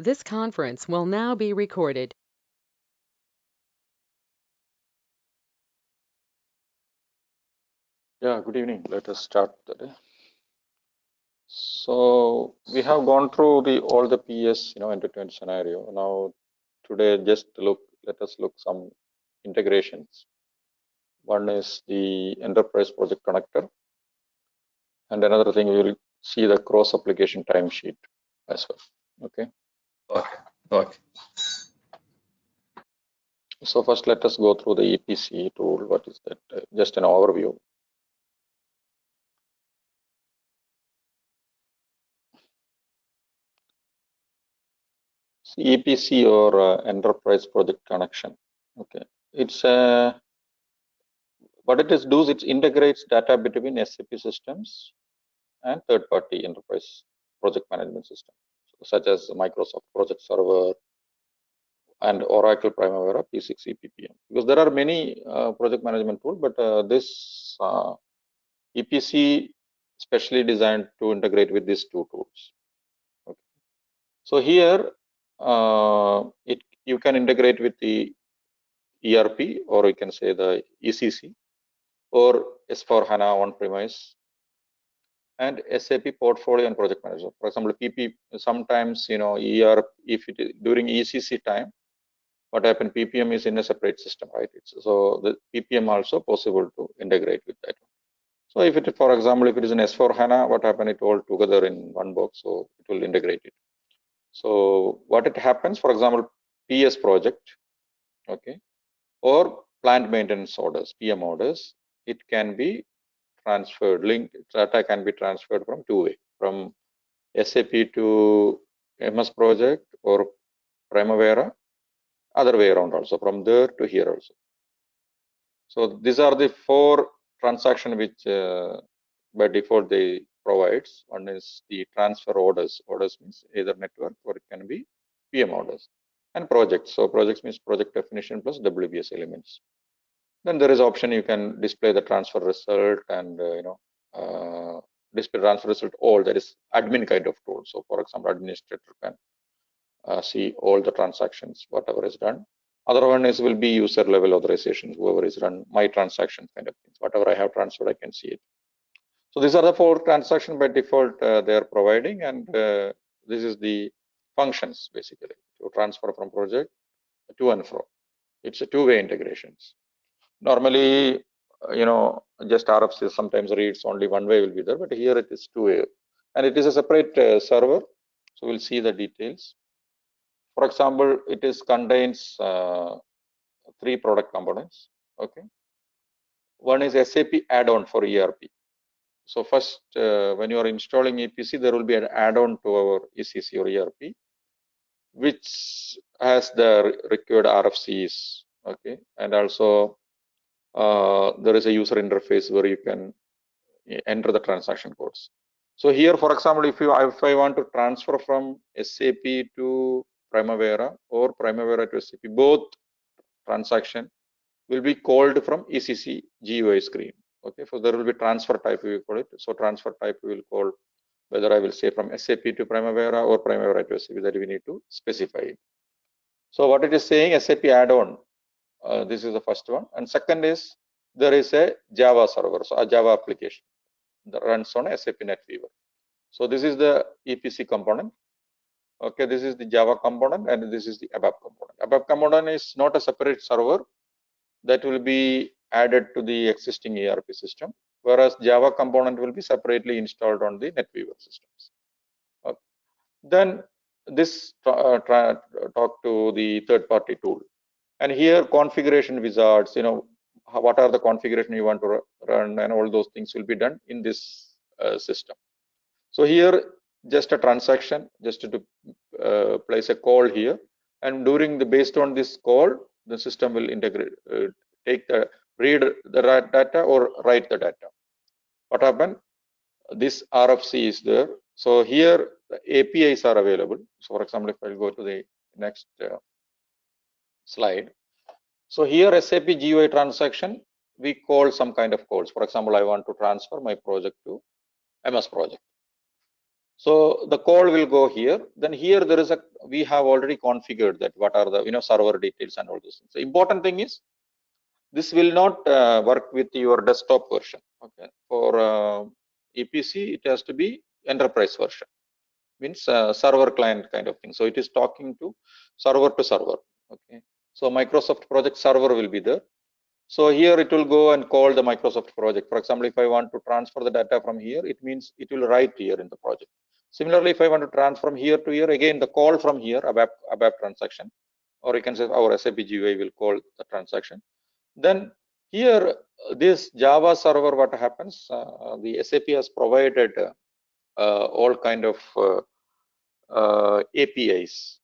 This conference will now be recorded. Yeah, good evening. Let us start the day. So we have gone through all the PS, end-to-end scenario. Now today, let us look some integrations. One is the enterprise project connector, and another thing we will see the cross application timesheet as well. Okay. Okay. So first, let us go through the EPC tool. What is that? Just an overview. EPC or enterprise project connection. Okay, it's what it does, it integrates data between SAP systems and third-party enterprise project management systems, such as Microsoft Project Server and Oracle Primavera P6 EPPM. Because there are many project management tools, but this EPC specially designed to integrate with these two tools. Okay. So here, you can integrate with the ERP, or you can say the ECC, or S/4HANA on-premise, and SAP portfolio and project manager. For example, PP, sometimes, ERP, if it is during ECC time, what happened, PPM is in a separate system, right? So the PPM also possible to integrate with that. So if it, for example, if it is an S/4HANA, what happened, it all together in one box, so it will integrate it. So what it happens, for example, PS project, okay, or plant maintenance orders, PM orders, it can be transferred, data can be transferred from two-way, from SAP to MS project or Primavera, other way around also, from there to here also. So these are the four transactions which by default they provides. One is the transfer orders. Orders means either network or it can be PM orders, and projects. So projects means project definition plus WBS elements. Then there is option you can display the transfer result and display transfer result all, that is admin kind of tool. So for example, administrator can see all the transactions, whatever is done. Other one is will be user level authorizations, whoever is run my transaction kind of things. Whatever I have transferred, I can see it. So these are the four transactions by default they are providing, and this is the functions basically to transfer from project to and fro. It's a two-way integrations. Normally, just RFC sometimes reads only one way will be there, but here it is two-way, and it is a separate server. So we'll see the details. For example, it contains three product components. Okay, one is SAP add-on for ERP. So first, when you are installing EPC, there will be an add-on to our ECC or ERP, which has the required RFCs. Okay, and also there is a user interface where you can enter the transaction codes. So here, for example, if I want to transfer from SAP to Primavera or Primavera to SAP, both transaction will be called from ECC GUI screen. Okay, so there will be transfer type, we call it. So transfer type we will call whether I will say from SAP to Primavera or Primavera to SAP, that we need to specify it. So what it is saying, SAP add-on, this is the first one, and second is there is a Java server, so a Java application that runs on SAP NetWeaver. So this is the EPC component. Okay, this is the Java component, and this is the ABAP component. ABAP component is not a separate server that will be added to the existing ERP system, whereas Java component will be separately installed on the NetWeaver systems. Okay. Then this talk to the third-party tool, and here configuration wizards, what are the configuration you want to run, and all those things will be done in this system. So here just a transaction, just to place a call here, and based on this call, the system will integrate, read the data or write the data. What happened? This RFC is there. So here the APIs are available. So for example, if I go to the next slide. So here SAP GUI transaction, we call some kind of calls. For example, I want to transfer my project to MS project. So the call will go here. Then here there is we have already configured that what are the server details and all those things. The important thing is this will not work with your desktop version. Okay, for EPC it has to be enterprise version, means server client kind of thing. So it is talking to server. Okay, so Microsoft Project Server will be there. So here it will go and call the Microsoft project. For example, if I want to transfer the data from here, it means it will write here in the project. Similarly, if I want to transfer from here to here, again the call from here, ABAP transaction, or you can say our SAP GUI will call the transaction. Then here this Java server, what happens? The SAP has provided all kind of APIs,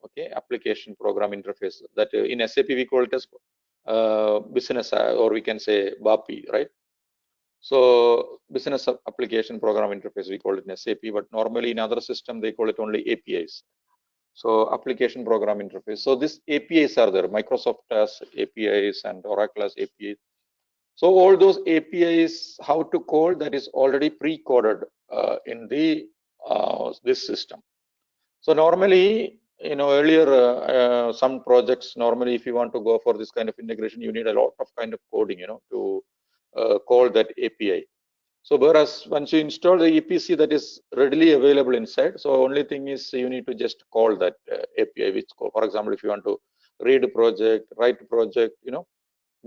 okay, application program interface, that in SAP we call it as business, or we can say BAPI, right? So business application program interface, we call it in SAP, but normally in other system they call it only APIs. So application program interface. So these APIs are there. Microsoft has APIs and Oracle has APIs. So all those APIs, how to call, that is already pre-coded in the this system. So normally, earlier some projects, normally if you want to go for this kind of integration, you need a lot of kind of coding, to call that API. So whereas once you install the EPC, that is readily available inside. So only thing is you need to just call that API, which call, for example, if you want to read a project, write a project,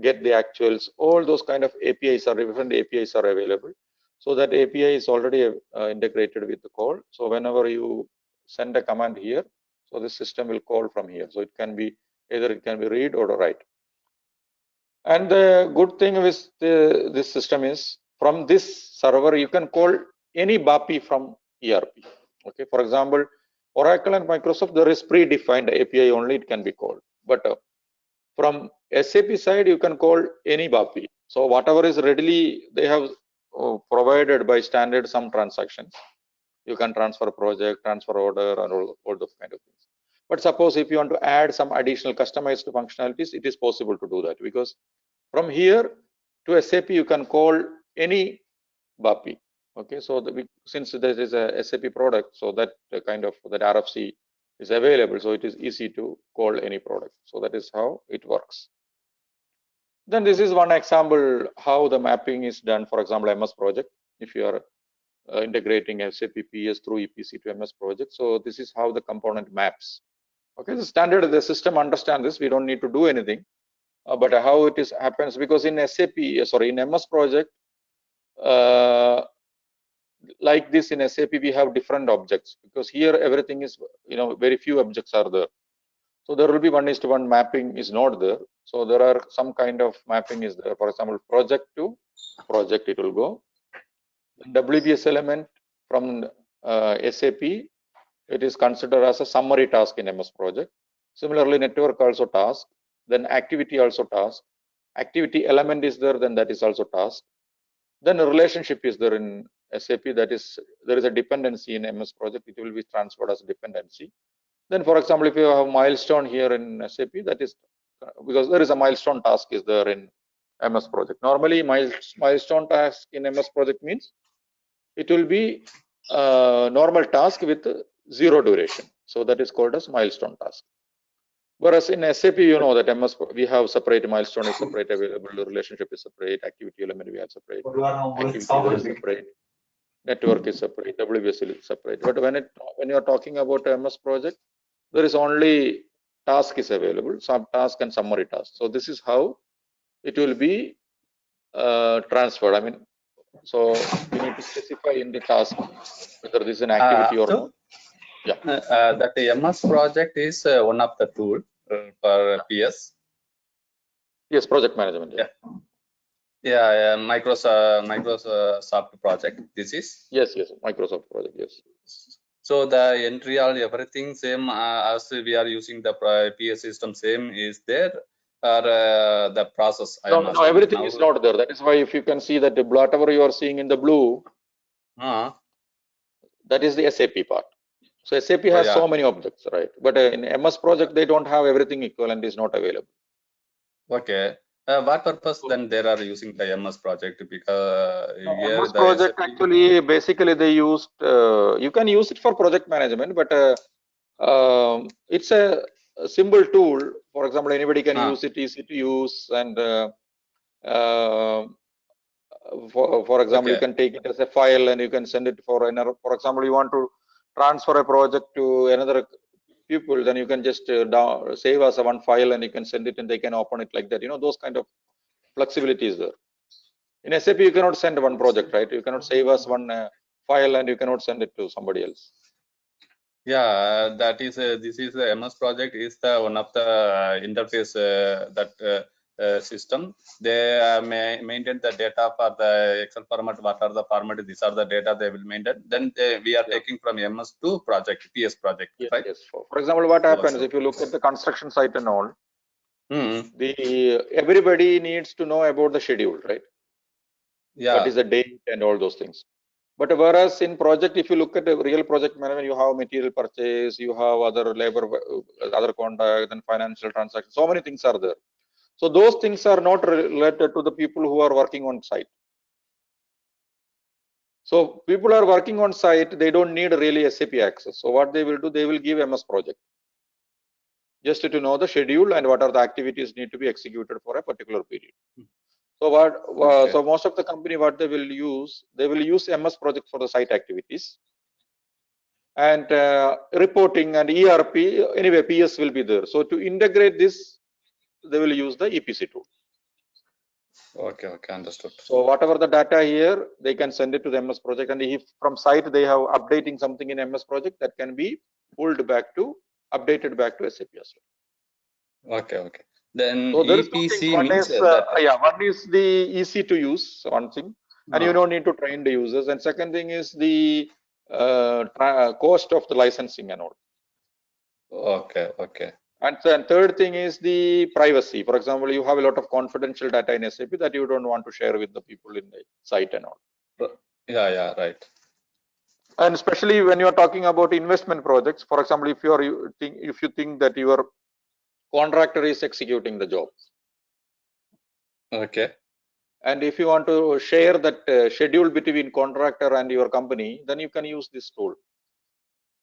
get the actuals, all those kind of APIs are different APIs are available. So that API is already integrated with the call. So whenever you send a command here, so the system will call from here. So it can be either it can be read or write. And the good thing with this system is from this server you can call any BAPI from ERP. Okay, for example, Oracle and Microsoft, there is predefined API only it can be called, but from SAP side you can call any BAPI. So whatever is readily they have provided by standard some transactions. You can transfer project, transfer order, and all those kind of things. But suppose if you want to add some additional customized functionalities, it is possible to do that, because from here to SAP you can call any BAPI. Okay, so since there is a SAP product, so that kind of that RFC is available, so it is easy to call any product. So that is how it works. Then this is one example how the mapping is done. For example, MS project, if you are integrating SAP PS through EPC to MS project. So this is how the component maps. Okay, the standard, the system understand this. We don't need to do anything. But how it is happens, because in in MS project, like this in SAP we have different objects, because here everything is, very few objects are there. So there will be 1:1 mapping is not there. So there are some kind of mapping is there. For example, project to project it will go. WBS element from SAP, it is considered as a summary task in MS project. Similarly, network also task, then activity also task. Activity element is there, then that is also task. Then a relationship is there in SAP, that is there is a dependency in MS project, it will be transferred as dependency. Then for example, if you have milestone here in SAP, that is because there is a milestone task is there in MS project. Normally milestone task in MS project means it will be normal task with 0 duration. So that is called as milestone task. Whereas in SAP, you know that MS we have separate milestone is separate available, the relationship is separate, activity element we have separate, activity is separate, network is separate, WBS is separate. But when you are talking about MS project, there is only task is available, some task and summary task. So this is how it will be transferred. I mean, so we need to specify in the task whether this is an activity or not. Yeah. That MS project is one of the tool for PS. Yes, project management. Yeah, Microsoft project. This is. Yes, Microsoft project. Yes. So the entry all everything same as we are using the PS system same is there, or the process? No, everything is not there. That is why if you can see that whatever you are seeing in the blue, that is the SAP part. So SAP has so many objects, right? But in MS project they don't have everything equivalent is not available. Okay. What purpose then they are using the MS project? Because here MS the project SAP actually basically they used you can use it for project management, but it's a simple tool. For example, anybody can use it, easy to use, and uh, for example, you Okay. can take it as a file and you can send it for another. For example, you want to transfer a project to another people, then you can just save as a one file and you can send it and they can open it like that. You know, those kind of flexibility is there. In SAP, you cannot send one project, right? You cannot save as one file and you cannot send it to somebody else. Yeah, that is this is the MS project is the one of the interface system. They maintain the data for the Excel format. What are the format? These are the data they will maintain. Then we are taking from MS to project PS project, Yes, right? yes. For example, what happens Also. if you look at the construction site and all, Mm-hmm. everybody needs to know about the schedule, right? Yeah. What is the date and all those things. But whereas in project, if you look at a real project management, you have material purchase, you have other labor, other contact, and financial transactions. So many things are there. So those things are not related to the people who are working on site. So people are working on site, they don't need really SAP access. So what they will do, they will give MS project just to know the schedule and what are the activities need to be executed for a particular period. So so most of the company, what they will use MS project for the site activities and reporting and ERP. Anyway, PS will be there. So to integrate this, they will use the EPC tool. Okay, understood. So whatever the data here, they can send it to the MS project, and if from site they have updating something in MS project, that can be updated back to SAP as well. Okay. Then so there is EPC one means is, one is the easy to use, one thing, and you don't need to train the users, and second thing is the cost of the licensing and all. Okay. And third thing is the privacy. For example, you have a lot of confidential data in SAP that you don't want to share with the people in the site and all. Yeah, right. And especially when you are talking about investment projects, for example, if you think that your contractor is executing the job, okay, and if you want to share that schedule between contractor and your company, then you can use this tool.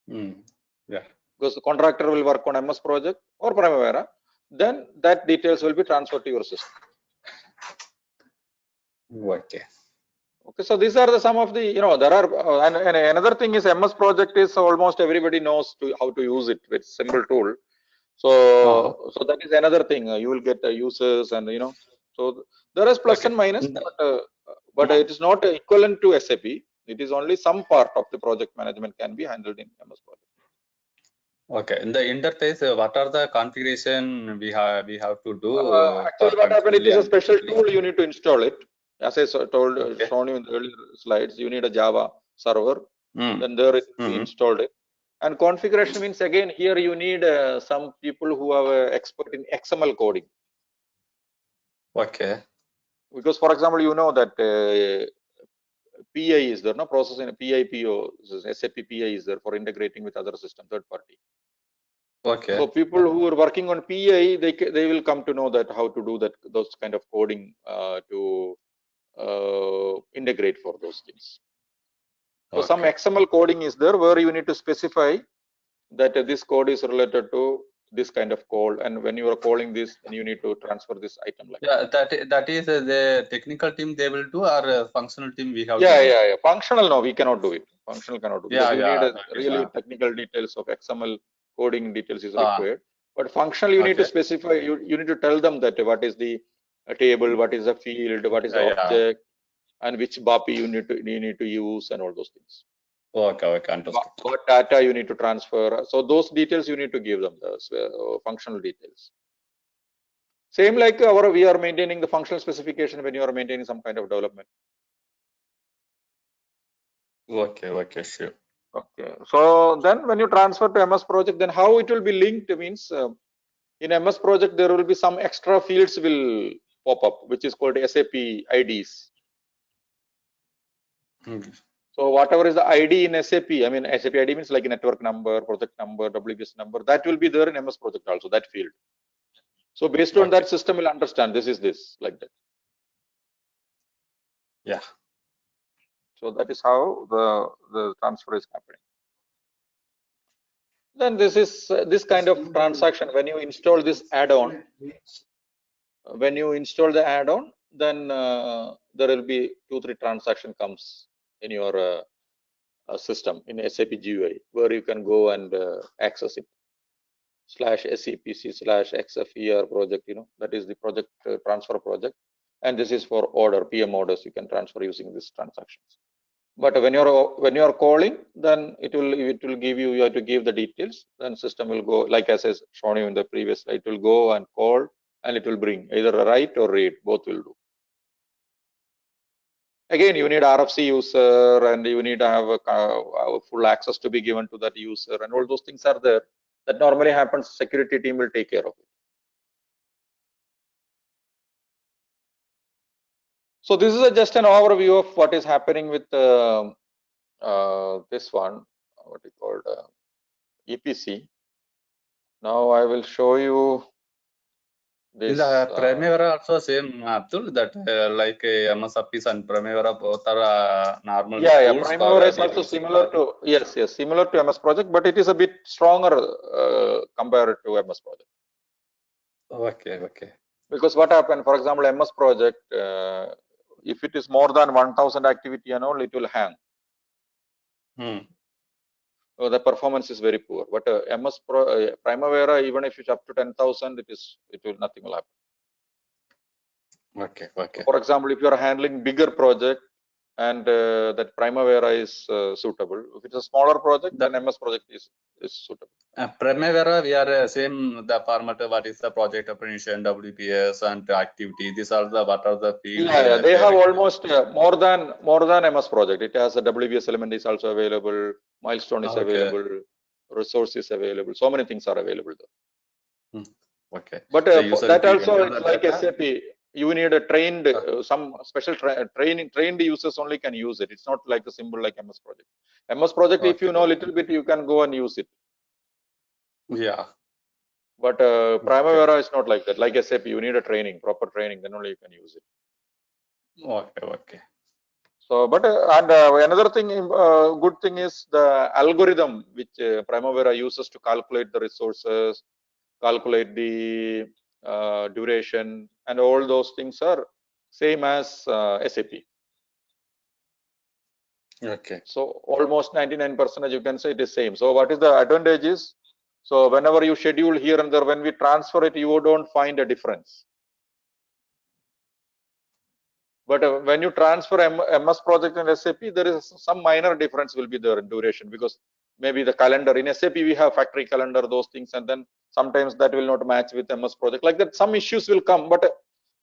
Yeah, because the contractor will work on MS project or Primavera, then that details will be transferred to your system. Okay, so these are some of the, there are, and another thing is MS project is almost everybody knows how to use it. It's simple tool. So that is another thing. You will get users, and so there is plus and minus, but it is not equivalent to SAP. It is only some part of the project management can be handled in MS project. Okay, in the interface, what are the configuration we have to do? Actually, what happened? It is a special tool. You need to install it. As I shown you in the earlier slides, you need a Java server. Then there it installed it. And configuration means, again, here you need some people who are expert in XML coding. Okay. Because, for example, you know that PI is there, no processing PIPO, SAP PI is there for integrating with other system, third party. Okay. So people who are working on PI, they will come to know that how to do those kind of coding to integrate for those things. So some XML coding is there where you need to specify that this code is related to this kind of code, and when you are calling this, then you need to transfer this item like that is the technical team they will do, or functional team we have Functional, no, we cannot do it. Functional cannot do, because you need really technical details of XML coding details is required. But functional, you need to specify, you need to tell them that what is the table, what is the field, what is the object, and which BAPI you need to use, and all those things. Okay, understood. What data you need to transfer. So those details you need to give them, the functional details. Same like we are maintaining the functional specification when you are maintaining some kind of development. Okay, sure. Okay, so then when you transfer to MS project, then how it will be linked means in MS project there will be some extra fields will pop up, which is called SAP IDs. So whatever is the ID in SAP, I mean SAP ID means like a network number, project number, WBS number, that will be there in MS project also, that field. So based on Okay. that, system will understand this is this, like that. Yeah. So that is how the transfer is happening. Then this is this kind of transaction when you install this add-on. When you install the add-on, then there will be 2-3 transaction comes in your system in SAP GUI where you can go and access it. /SEPC/XFER project, that is the project transfer project, and this is for order PM orders. You can transfer using these transactions. But when you're calling, then it will give you have to give the details. Then system will go, like as I shown you in the previous slide, it will go and call, and it will bring either a write or read, both will do. Again, you need RFC user, and you need to have a full access to be given to that user, and all those things are there. That normally happens. Security team will take care of it. So this is just an overview of what is happening with this one, what is called EPC. Now I will show you this. Is Primavera also same, Abdul? That like MS Office and Primavera both are normal tools? Primavera is also similar to similar to MS Project, but it is a bit stronger compared to MS Project. Okay. Because what happened, for example, MS Project, if it is more than 1,000 activity and all, it will hang. So the performance is very poor. But Primavera, even if it's up to 10,000, nothing will happen. Okay. For example, if you are handling bigger project and that Primavera is suitable. If it's a smaller project, then MS Project is suitable. Primavera, we are same the format. What is the project definition, WPS, and activity? These are what are the fields? Yeah, they have almost more than MS Project. It has a WPS element is also available. Milestone is available. Resource is available. So many things are available there. Okay. But that also it's like SAP. You need a trained some special trained users only can use it. It's not like a symbol like MS Project. MS Project, if you know a little bit, you can go and use it. Yeah. But Primavera is not like that. Like SAP, you need a proper training, then only you can use it. Okay. So, but another thing, good thing is the algorithm which Primavera uses to calculate the resources, calculate the duration, and all those things are same as SAP. Okay. So almost 99% you can say it is same. So what is the advantage is, so whenever you schedule here and there, when we transfer it, you don't find a difference. But when you transfer MS Project and SAP, there is some minor difference will be there in duration, because maybe the calendar in SAP we have factory calendar, those things, and then sometimes that will not match with MS Project. Like that, some issues will come. But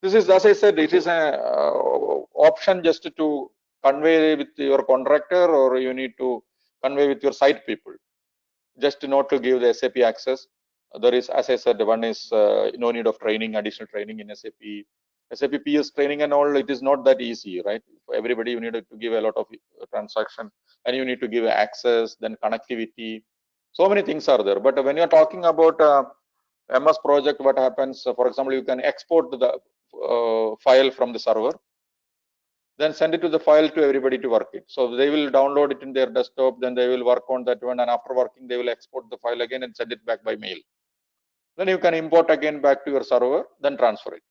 this is, as I said, it is an option just to convey with your contractor, or you need to convey with your site people, just not to give the SAP access. There is, as I said, one is no need of training, additional training in SAP. SAP PS training and all, it is not that easy, right? For everybody, you need to give a lot of transaction, and you need to give access, then connectivity. So many things are there. But when you're talking about MS Project, what happens, for example, you can export the file from the server, then send it to the file to everybody to work it. So they will download it in their desktop, then they will work on that one, and after working, they will export the file again and send it back by mail. Then you can import again back to your server, then transfer it.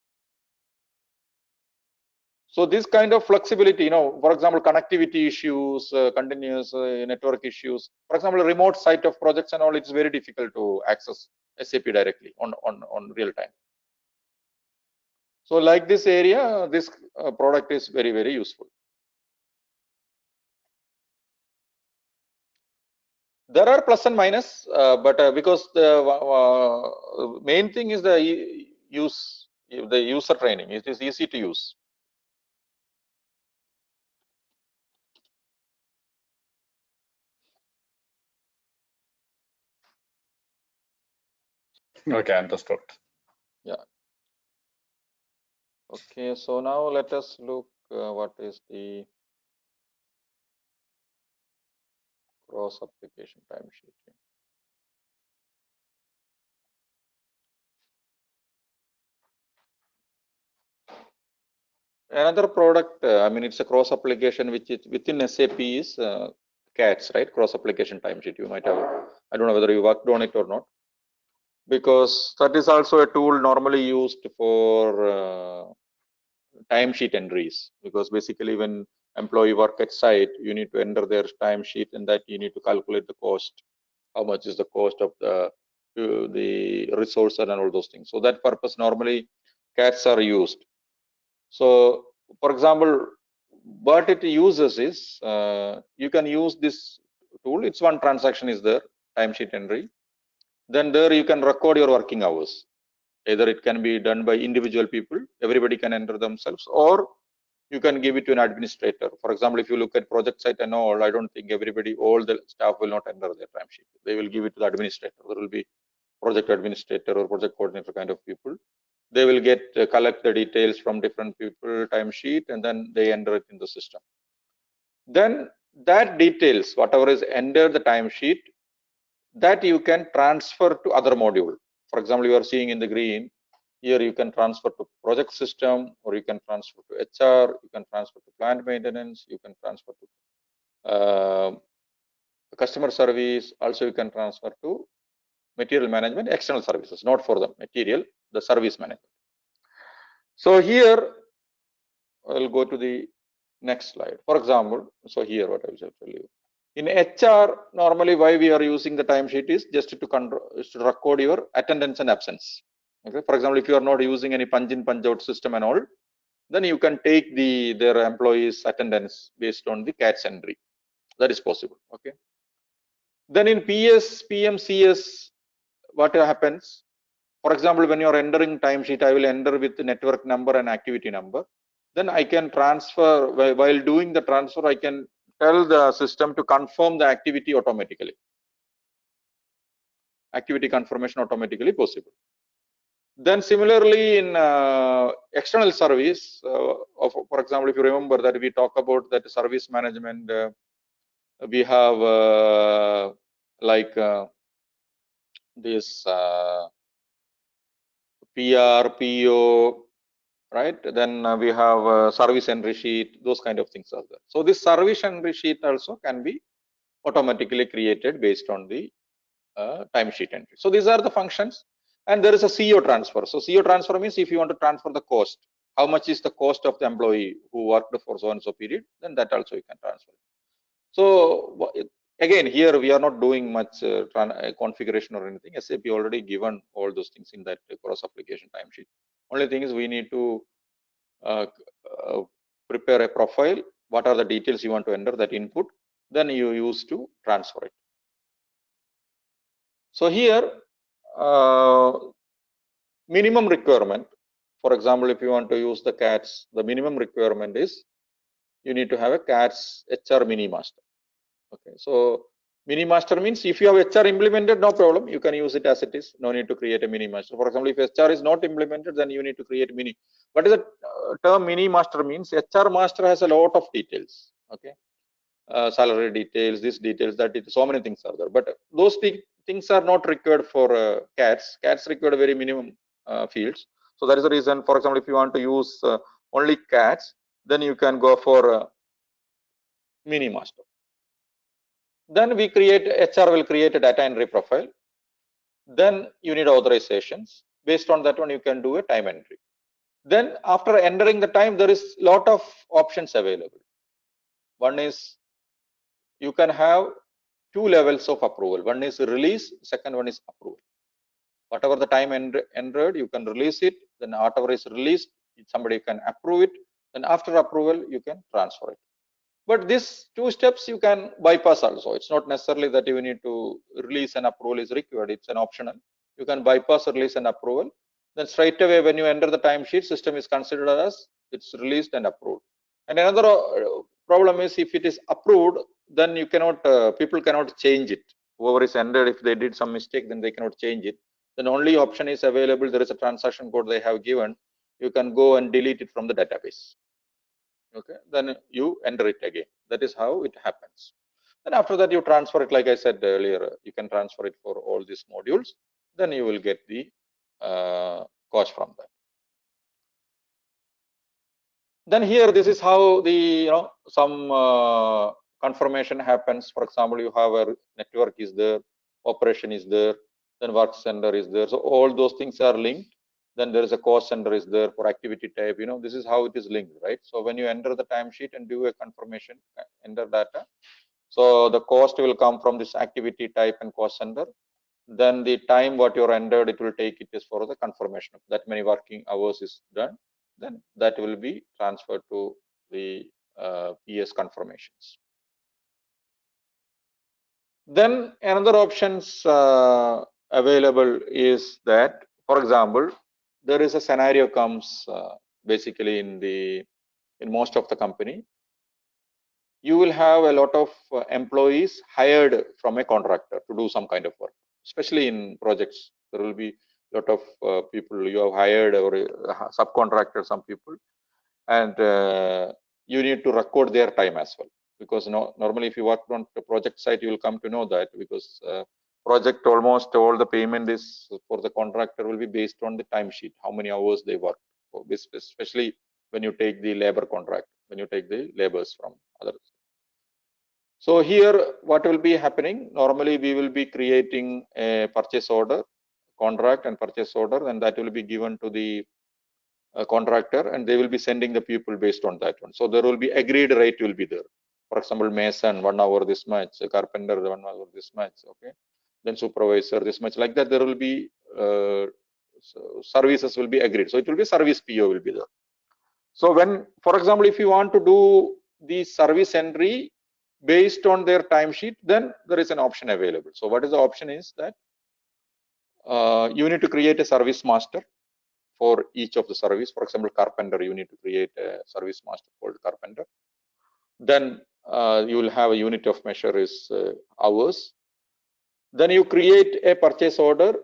So this kind of flexibility, for example, connectivity issues, continuous network issues. For example, remote site of projects and all, it's very difficult to access SAP directly on real time. So like this area, this product is very, very useful. There are plus and minus, but because the main thing is the user training. It is easy to use. Okay, understood. Yeah. Okay, so now let us look what is the cross application timesheet. Another product, I mean, it's a cross application which is within SAP is CATS, right? Cross application timesheet. You might have, I don't know whether you worked on it or not, because that is also a tool normally used for timesheet entries. Because basically, when employee work at site, you need to enter their timesheet, and that you need to calculate the cost. How much is the cost of the resource and all those things. So that purpose normally CATS are used. So, for example, what it uses is you can use this tool. It's one transaction is there, timesheet entry. Then there you can record your working hours. Either it can be done by individual people, everybody can enter themselves, or you can give it to an administrator. For example, if you look at project site and all, I don't think everybody, all the staff will not enter their timesheet. They will give it to the administrator. There will be project administrator or project coordinator kind of people. They will get collect the details from different people timesheet, and then they enter it in the system. Then that details, whatever is entered the timesheet, that you can transfer to other module. For example, you are seeing in the green here, you can transfer to project system, or you can transfer to HR, you can transfer to plant maintenance, you can transfer to customer service. Also, you can transfer to material management, external services, not for the material, the service management. So here, I'll go to the next slide. For example, so here what I will tell you. In HR, normally why we are using the timesheet is just to record your attendance and absence. Okay. For example, if you are not using any punch in, punch out system and all, then you can take their employees' attendance based on the CATS entry. That is possible. Okay. Then in PS, PM, CS, what happens? For example, when you are entering timesheet, I will enter with the network number and activity number. Then I can transfer, while doing the transfer, I can tell the system to confirm the activity automatically. Activity confirmation automatically possible. Then similarly in external service, for example, if you remember that we talk about that service management, we have like this PR, PO, right? Then we have service entry sheet, those kind of things are there. So this service entry sheet also can be automatically created based on the timesheet entry. So these are the functions, and there is a CO transfer. So CO transfer means if you want to transfer the cost, how much is the cost of the employee who worked for so and so period, then that also you can transfer. So again, here we are not doing much configuration or anything. SAP already given all those things in that cross application timesheet. Only thing is we need to prepare a profile. What are the details you want to enter, that input, then you use to transfer it. So here, minimum requirement, for example, if you want to use the CATS, the minimum requirement is you need to have a CATS HR mini master. Okay, so mini master means if you have HR implemented, no problem, you can use it as it is, no need to create a mini master. For example, if HR is not implemented, then you need to create mini. What is the term mini master means? HR master has a lot of details. Okay, salary details, this details, that details, so many things are there, but those things are not required for CATS. CATS required very minimum fields. So that is the reason, for example, if you want to use only CATS, then you can go for mini master. Then we create, HR will create a data entry profile. Then you need authorizations. Based on that one, you can do a time entry. Then after entering the time, there is a lot of options available. One is you can have two levels of approval. One is release, second one is approval. Whatever the time entered, you can release it. Then whatever is released, somebody can approve it. Then after approval, you can transfer it. But these two steps you can bypass also. It's not necessarily that you need to release and approval is required. It's an optional. You can bypass release and approval. Then straight away when you enter the timesheet, system is considered as it's released and approved. And another problem is if it is approved, then you cannot, people cannot change it. Whoever is entered, if they did some mistake, then they cannot change it. Then only option is available. There is a transaction code they have given. You can go and delete it from the database. Okay, then you enter it again. That is how it happens. Then after that, you transfer it, like I said earlier, you can transfer it for all these modules. Then you will get the cost from that. Then here, this is how the some confirmation happens. For example, you have a network is there, operation is there, then work center is there. So all those things are linked. Then there is a cost center is there for activity type. This is how it is linked, right? So when you enter the timesheet and do a confirmation, enter data. So the cost will come from this activity type and cost center. Then the time what you're entered, it will take it is for the confirmation of that many working hours is done. Then that will be transferred to the PS confirmations. Then another options available is that, for example, there is a scenario comes basically in most of the company. You will have a lot of employees hired from a contractor to do some kind of work, especially in projects. There will be a lot of people you have hired or subcontracted some people, and you need to record their time as well. Because normally if you work on the project site, you will come to know that, because project almost all the payment is for the contractor will be based on the timesheet, how many hours they work, especially when you take the labor contract, when you take the labors from others. So here what will be happening, normally we will be creating a purchase order, contract and purchase order, and that will be given to the contractor, and they will be sending the people based on that one. So there will be agreed rate will be there. For example, mason 1 hour this much, carpenter 1 hour this much, okay. Then supervisor this much, like that. There will be services will be agreed. So it will be service PO will be there. So when, for example, if you want to do the service entry based on their timesheet, then there is an option available. So what is the option is that you need to create a service master for each of the service. For example, carpenter, you need to create a service master called carpenter. Then you will have a unit of measure is hours. Then you create a purchase order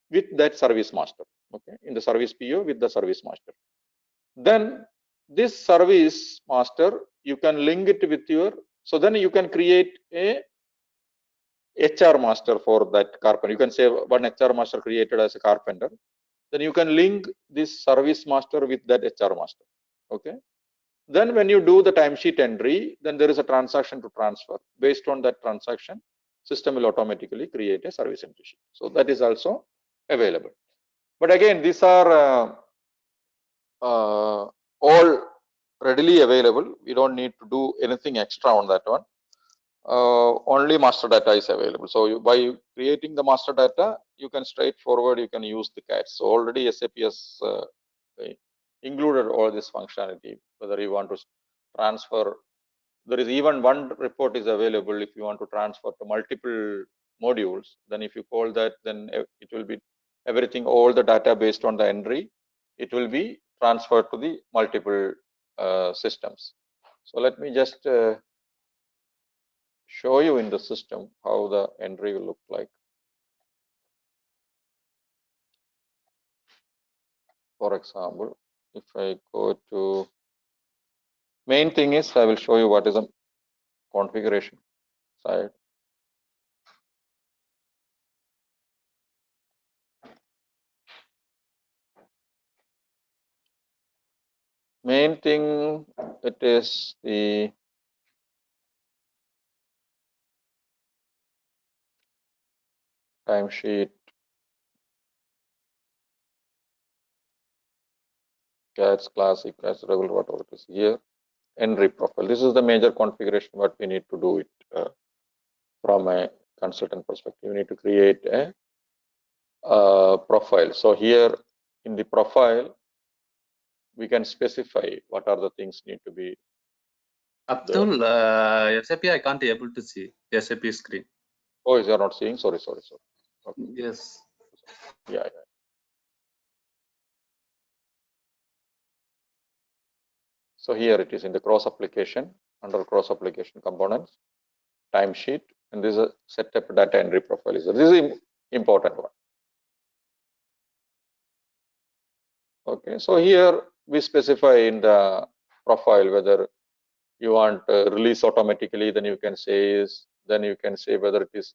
with that service master, okay, in the service PO with the service master. Then this service master, you can link it with your, so then you can create a HR master for that carpenter. You can say one HR master created as a carpenter. Then you can link this service master with that HR master, okay. Then when you do the timesheet entry, then there is a transaction to transfer. Based on that transaction, system will automatically create a service entry sheet. So that is also available. But again, these are all readily available. We don't need to do anything extra on that one. Only master data is available. So by creating the master data, you can straightforward, you can use the CAT. So already SAP has included all this functionality, whether you want to transfer. There is even one report is available if you want to transfer to multiple modules. Then if you call that, then it will be everything, all the data based on the entry, it will be transferred to the multiple systems. So let me just show you in the system how the entry will look like. For example, if I go to main thing is, I will show you what is the configuration side. Main thing, it is the timesheet, CATS classic, as regular, whatever it is here, entry profile. This is the major configuration what we need to do it from a consultant perspective. You need to create a profile. So here in the profile, we can specify what are the things need to be. Abdul, SAP, I can't able to see SAP screen. Oh, is you are not seeing? Sorry. Okay. Yes. Yeah. So here it is in the cross application, under cross application components, timesheet, and this is a setup data entry profile. This is important one. Okay, so here we specify in the profile whether you want release automatically, then you can say whether it is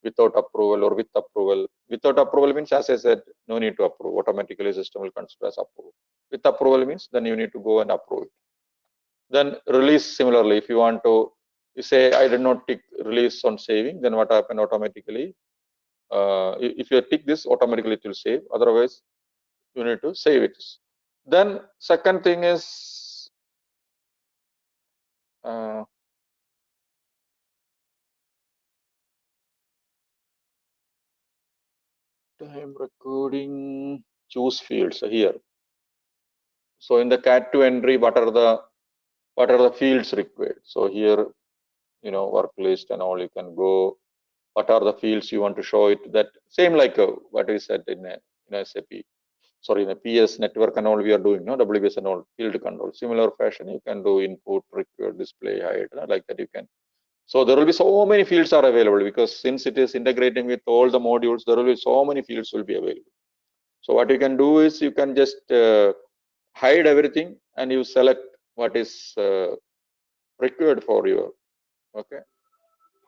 without approval or with approval. Without approval means, as I said, no need to approve. Automatically system will consider as approval. With approval means then you need to go and approve it. Then release similarly, if you want to, you say I did not tick release on saving, then what happen automatically? If you tick this, automatically it will save. Otherwise, you need to save it. Then second thing is time recording, choose fields here. So in the cat2 entry, what are the fields required? So here, work list and all, you can go. What are the fields you want to show it? That same like what we said in SAP. Sorry, in a PS network and all we are doing, no WBS and all field control. Similar fashion, you can do input, required, display, hide, like that you can. So there will be so many fields are available because since it is integrating with all the modules, there will be so many fields will be available. So what you can do is you can just hide everything and you select what is required for you. Okay.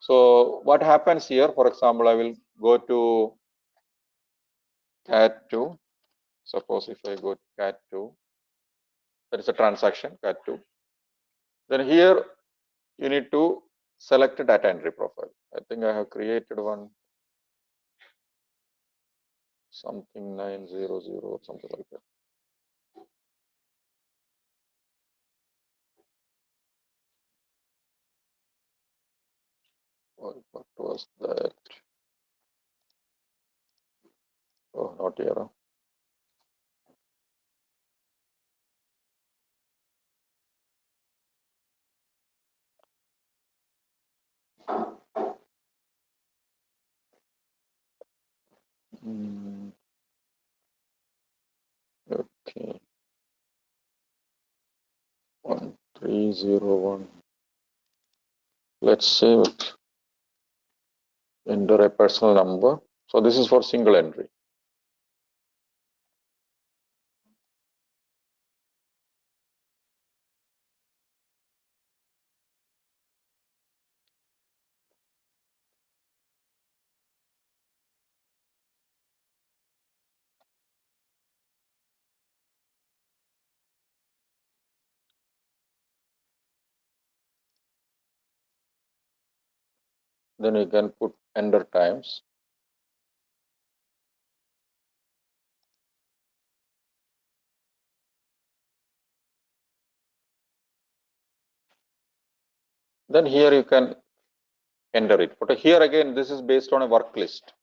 So what happens here, for example, I will go to cat2. Suppose if I go to cat2, that is a transaction cat2. Then here you need to select a data entry profile. I think I have created one, something 900 or something like that. What was that? Oh, not here. Okay. 1301. Let's save it. Enter a personal number. So this is for single entry. Then you can put enter times. Then here you can enter it. But here again, this is based on a work list.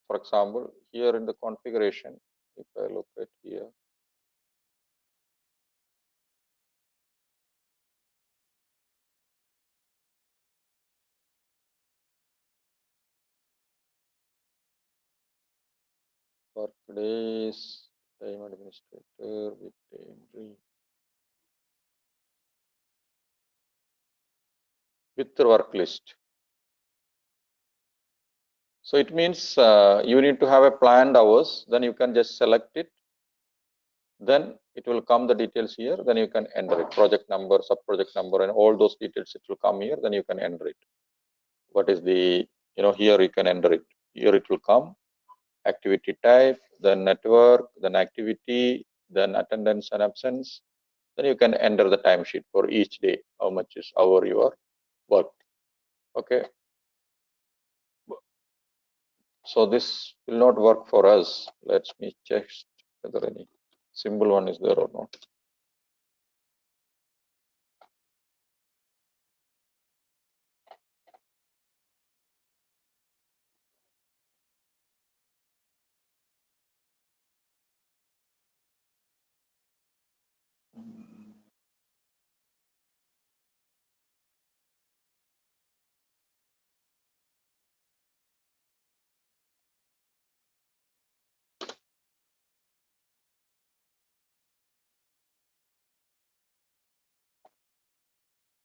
For example, here in the configuration, if I look at here, work days, time administrator, with entry, with the work list. So it means you need to have a planned hours, then you can just select it. Then it will come the details here, then you can enter it, project number, sub-project number, and all those details, it will come here, then you can enter it. What is the, here you can enter it. Here it will come, activity type, then network, then activity, then attendance and absence. Then you can enter the timesheet for each day, how much is hour you are worked. Okay. So this will not work for us. Let me check whether any symbol one is there or not.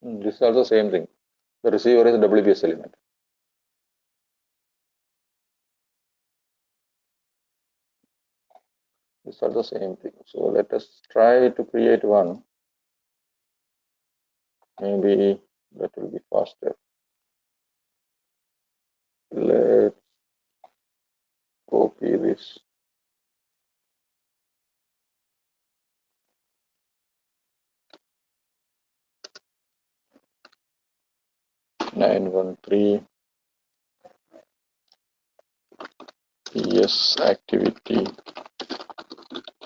This is also same thing. The receiver is a WBS element. These are the same thing. So let us try to create one. Maybe that will be faster. Let's copy this. 913 PS activity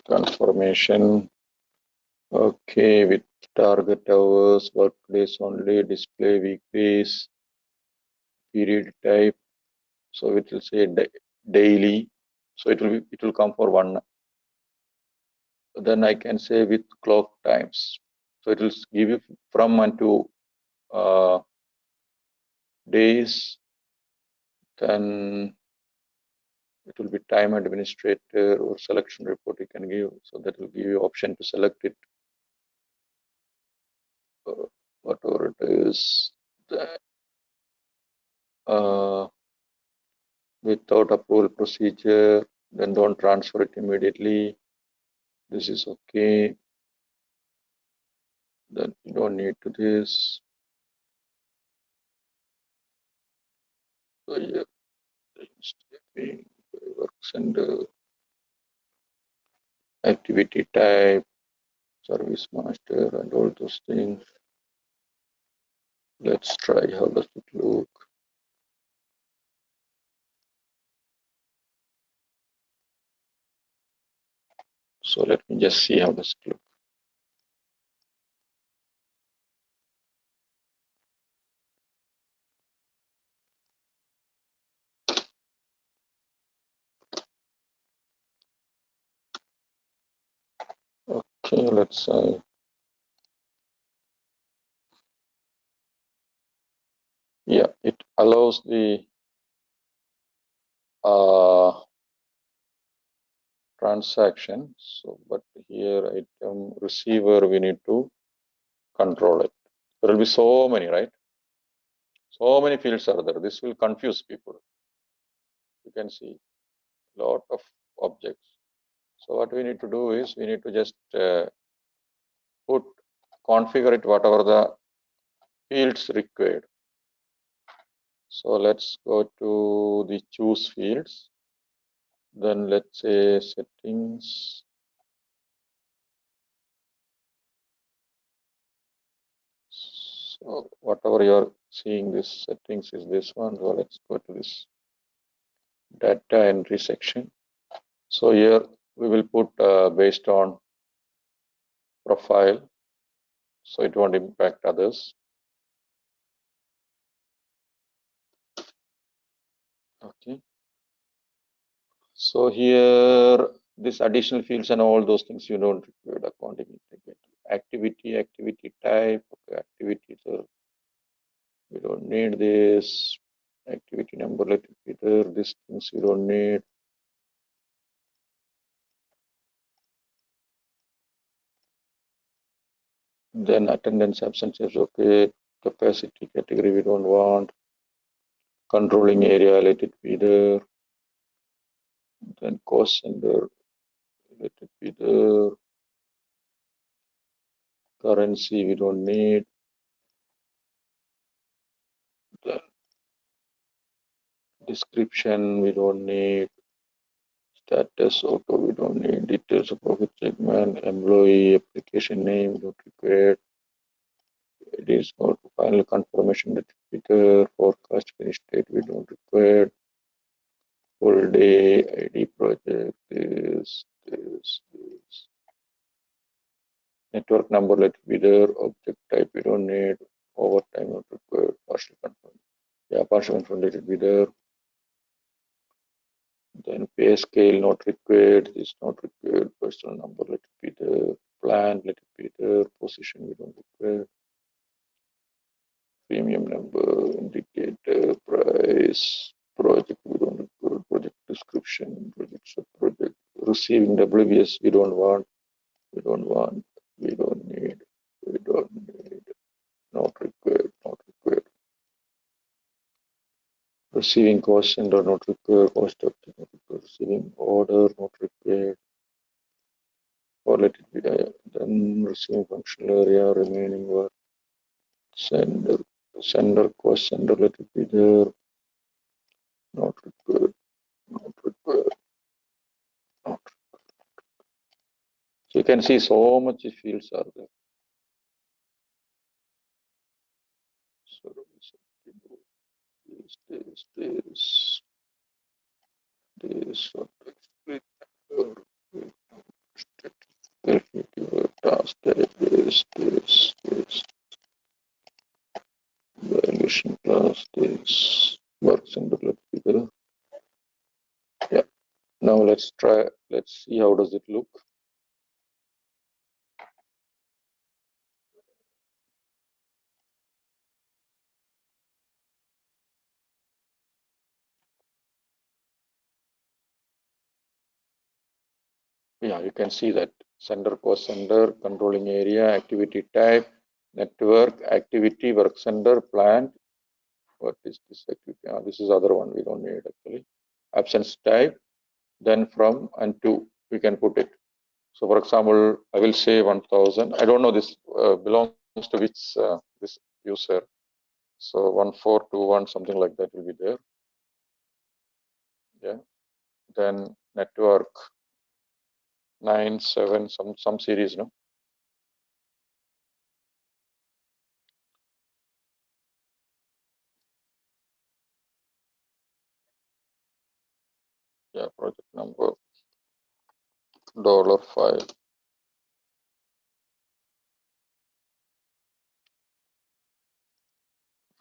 confirmation. Okay, with target hours, workdays only, display weekdays, period type. So it will say daily. So it will come for one. Then I can say with clock times. So it will give you from and to days. Then it will be time administrator or selection report you can give. So that will give you option to select it. Whatever it is. Without approval procedure, then don't transfer it immediately. This is okay. Then you don't need to this. So yeah, works and activity type, service master, and all those things. Let's try. How does it look? So let me just see how does it look. Okay, let's say yeah, it allows the transaction. So, but here item receiver we need to control it. There will be so many, right? So many fields are there. This will confuse people. You can see a lot of objects. So what we need to do is we need to just configure it whatever the fields required. So let's go to the choose fields. Then let's say settings. So whatever you're seeing, this settings is this one. So let's go to this data entry section. So here we will put based on profile, so it won't impact others. Okay. So here this additional fields and all those things you don't require accounting activity type, okay, activity. So we don't need this activity number. Let it be there. These things we don't need. Then attendance absences, okay. Capacity category we don't want. Controlling area, let it be there. Then cost center, let it be there. Currency we don't need. Then description we don't need. Status auto we don't need. Details of profit segment, employee, application name we don't require. It is not final confirmation that it be there. Forecast finish date we don't require. Full day ID project this. Network number let it be there. Object type we don't need. Overtime not required. Partial confirm. Yeah, partial confirm let it be there. Then pay scale not required. This not required. Personal number let it be there. Plan let it be there. Position we don't require. Premium number, indicator, price, project we don't require. Project description, project subproject. Receiving WBS we don't want. We don't want. We don't need. We don't need. Not required. Not required. Receiving cost center not required. Cost of not required. Receiving order not required. Or let it be then receiving functional area remaining work. Sender cost center let it be there. Not required. Not required. Not. So you can see so much fields are there. So Evaluation class, this works in the figure. Yeah. Now let's see how does it look. Yeah, you can see that sender, co-sender, controlling area, activity type, network, activity, work sender, plant. What is this activity? This is other one we don't need actually. Absence type, then from and to we can put it. So for example, I will say 1000. I don't know this belongs to which this user. So 1421 something like that will be there. Yeah. Then network 97 some series, no. Yeah, project number $5.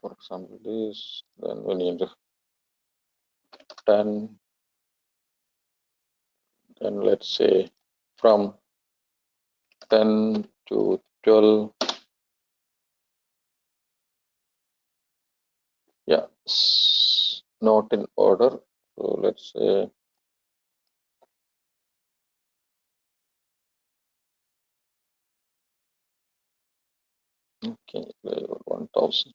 For example, this, then we need 10, then let's say from 10 to 12. Yeah, not in order. So let's say okay, 1000.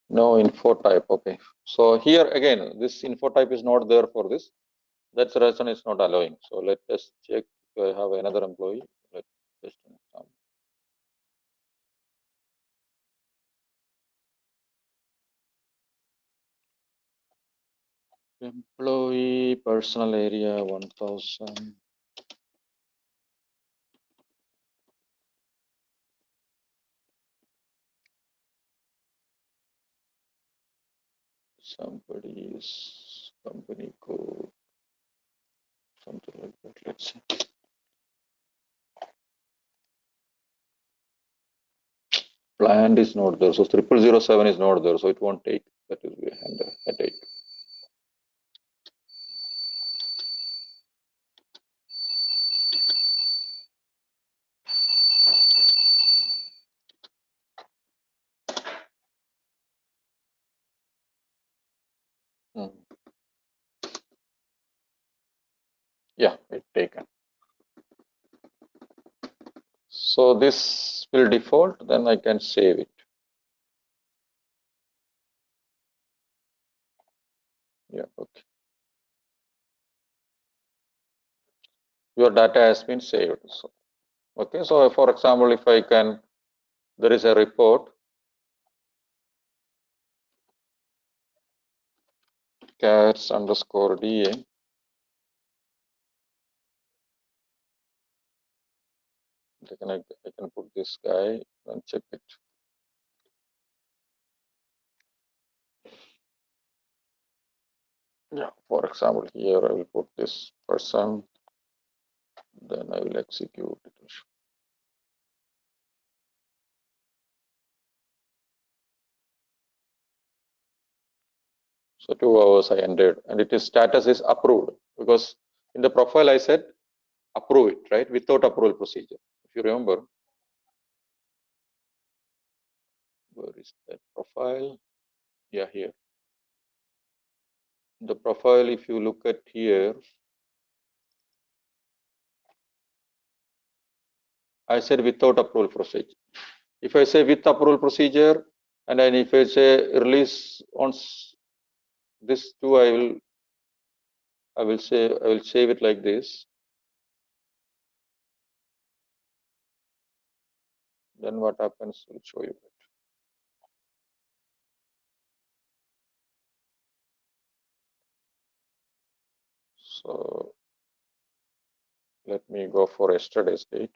No info type. Okay. So here again, this info type is not there for this. That's the reason it's not allowing. So let us check if I have another employee. Let's just an example. Employee personal area 1000. Somebody's company code, something like that. Let's see. Planned is not there. So 0007 is not there. So it won't take. That will be a headache. Yeah, it's taken. So this will default, then I can save it. Yeah, okay. Your data has been saved. So, okay, so for example, if I can, there is a report, cats underscore DA. I can put this guy and check it. Yeah, for example, here I will put this person, then I will execute it. So 2 hours I ended, and it is status is approved because in the profile I said approve it, right? Without approval procedure. If you remember, where is that profile? Yeah, here. The profile, if you look at here, I said without approval procedure. If I say with approval procedure, and then if I say release on this two, I will save it like this. Then what happens? I'll show you. So Let me go for yesterday's date.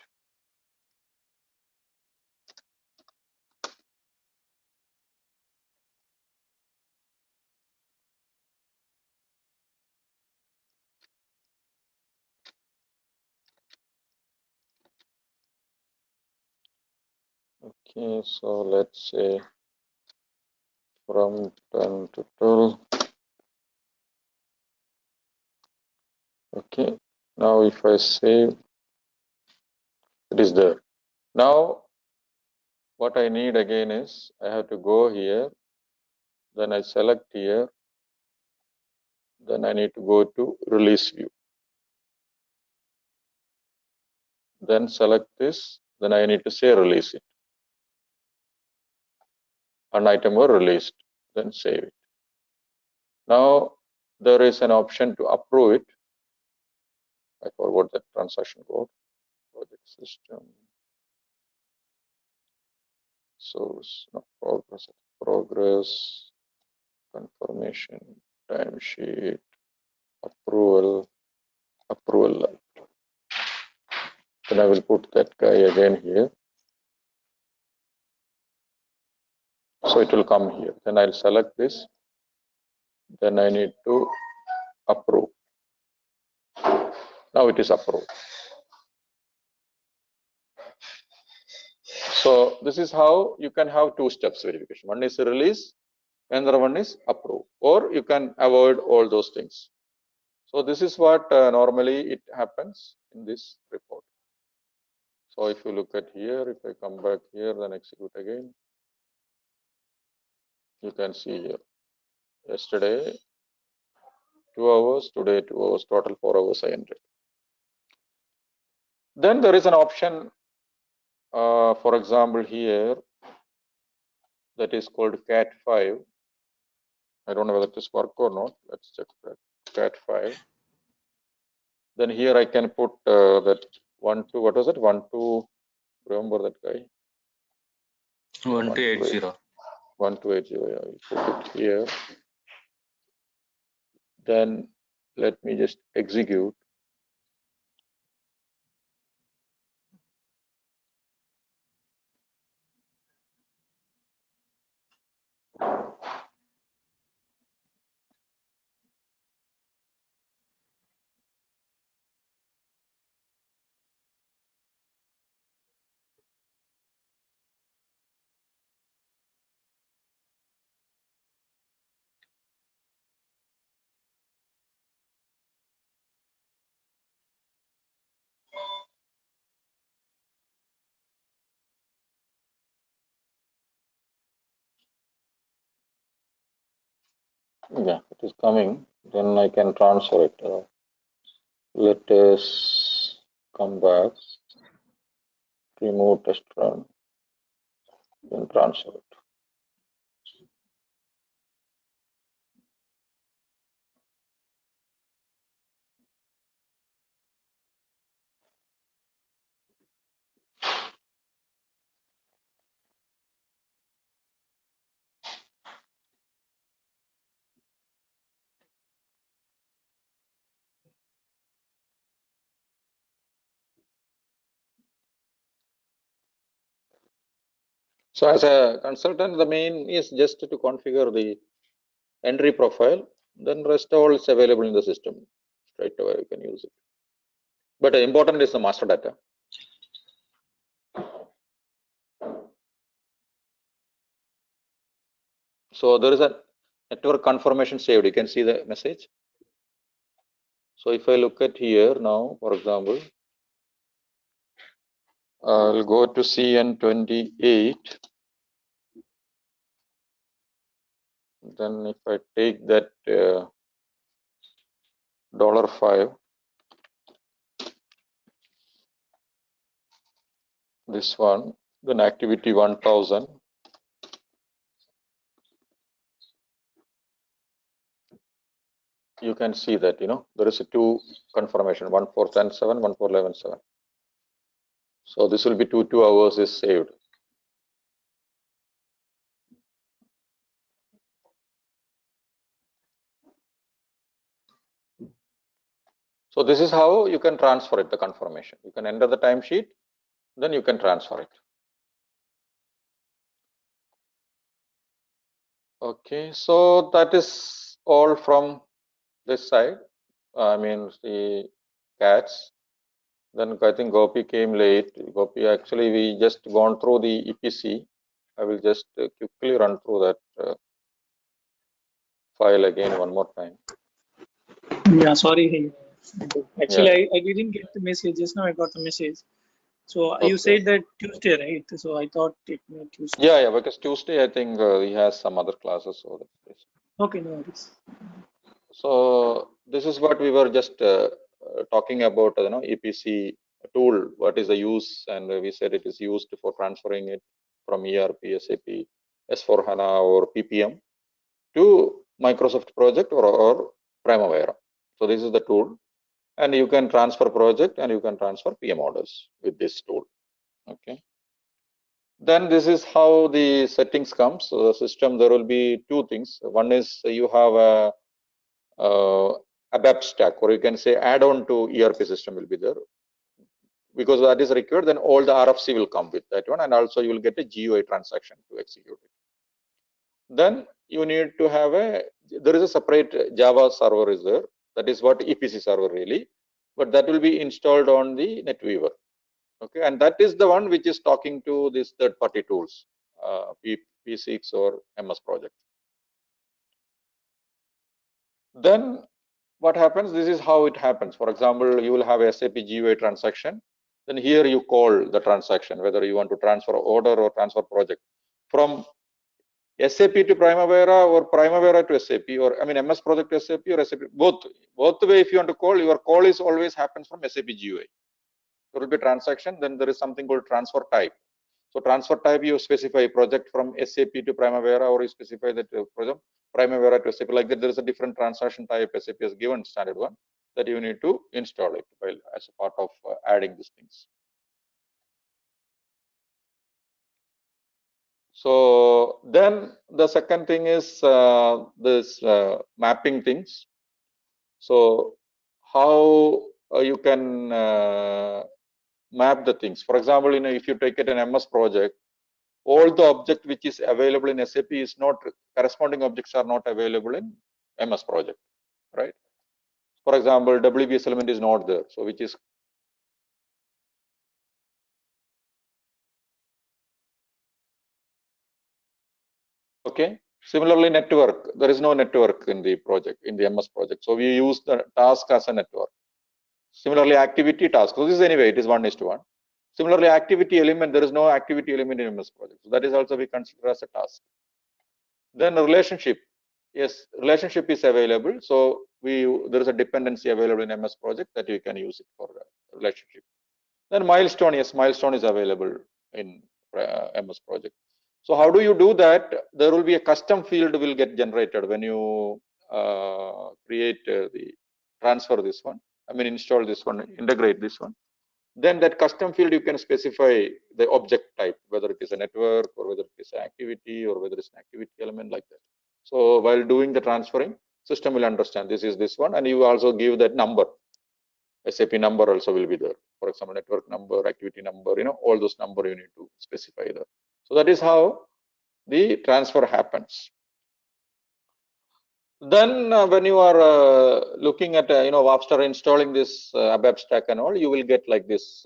Okay, so let's say from 10 to 12. Okay, now if I save, it is there. Now what I need again is I have to go here, then I select here, then I need to go to release view, then select this, then I need to say release it. An item were released, then save it. Now there is an option to approve it. I forgot the transaction code. Project system. Source, no, progress, confirmation, timesheet, approval. Then I will put that guy again here. So it will come here. Then I'll select this. Then I need to approve. Now it is approved. So this is how you can have two steps verification. One is release, another one is approve, or you can avoid all those things. So this is what normally it happens in this report. So if you look at here, if I come back here, then execute again, you can see here, yesterday 2 hours, today 2 hours, total 4 hours I entered. Then there is an option, for example here, that is called CAT5. I don't know whether this work or not. Let's check that. CAT5. Then here I can put that 1 2, what was it? 1 2, remember that guy? 1280. 1280, yeah, I'll put it here. Then let me just execute. Yeah, it is coming. Then I can transfer it. Let us come back, remove test run, then transfer it. So as a consultant, the main is just to configure the entry profile, then rest all is available in the system. Straight away you can use it. But important is the master data. So there is a network confirmation saved. You can see the message. So if I look at here now, for example, I'll go to CN28. Then if I take that $5, this one, then activity 1000. You can see that, there is a two confirmation, 1477, 1411. So this will be 2 hours is saved. So this is how you can transfer it, the confirmation. You can enter the timesheet, then you can transfer it. Okay, so that is all from this side. I mean the cats. Then I think Gopi came late. Gopi, actually we just gone through the EPC. I will just quickly run through that file again one more time. Yeah, sorry. Actually, I didn't get the message. Just now I got the message. So you said that Tuesday, right? So I thought it was Tuesday. Yeah, because Tuesday I think he has some other classes. So that's okay, no worries. So this is what we were just talking about, EPC tool. What is the use? And we said it is used for transferring it from ERP, SAP, S4HANA or PPM to Microsoft project or Primavera. So this is the tool, and you can transfer project and you can transfer PM orders with this tool. Okay. Then this is how the settings comes. So the system, there will be two things. One is you have a ABAP stack, or you can say add-on to ERP system will be there. Because that is required, then all the RFC will come with that one, and also you will get a GUI transaction to execute it. Then you need to have there is a separate Java server is there. That is what EPC server really, but that will be installed on the NetWeaver. Okay, and that is the one which is talking to these third-party tools, P6 or MS Project. Then what happens? This is how it happens. For example, you will have a SAP GUI transaction. Then here you call the transaction, whether you want to transfer order or transfer project from SAP to Primavera or Primavera to SAP, or I mean MS Project to SAP or SAP, both way. If you want to call, your call is always happens from SAP GUI. There will be transaction. Then there is something called transfer type. So transfer type, you specify project from SAP to Primavera, or you specify that project Primavera to SAP. Like that, there is a different transaction type SAP has given standard one that you need to install it while as a part of adding these things. So then the second thing is this mapping things. So how you can map the things. For example, if you take it an MS project, all the object which is available in SAP is not corresponding objects are not available in MS Project, right? For example, WBS element is not there, so which is okay. Similarly, network, there is no network in the project, in the MS project, so we use the task as a network. Similarly, activity task, so this is anyway, it is 1:1. Similarly, activity element, there is no activity element in MS project, so that is also we consider as a task. Then relationship, yes, relationship is available, so there is a dependency available in MS Project that you can use it for relationship. Then milestone, yes, milestone is available in MS Project. So how do you do that? There will be a custom field will get generated when you create the transfer this one. I mean install this one, integrate this one. Then that custom field you can specify the object type, whether it is a network or whether it is an activity or whether it's an activity element like that. So while doing the transferring, system will understand this is this one, and you also give that number. SAP number also will be there. For example, network number, activity number, all those number you need to specify there. So that is how the transfer happens. Then when you are looking at, after installing this ABAP stack and all, you will get like this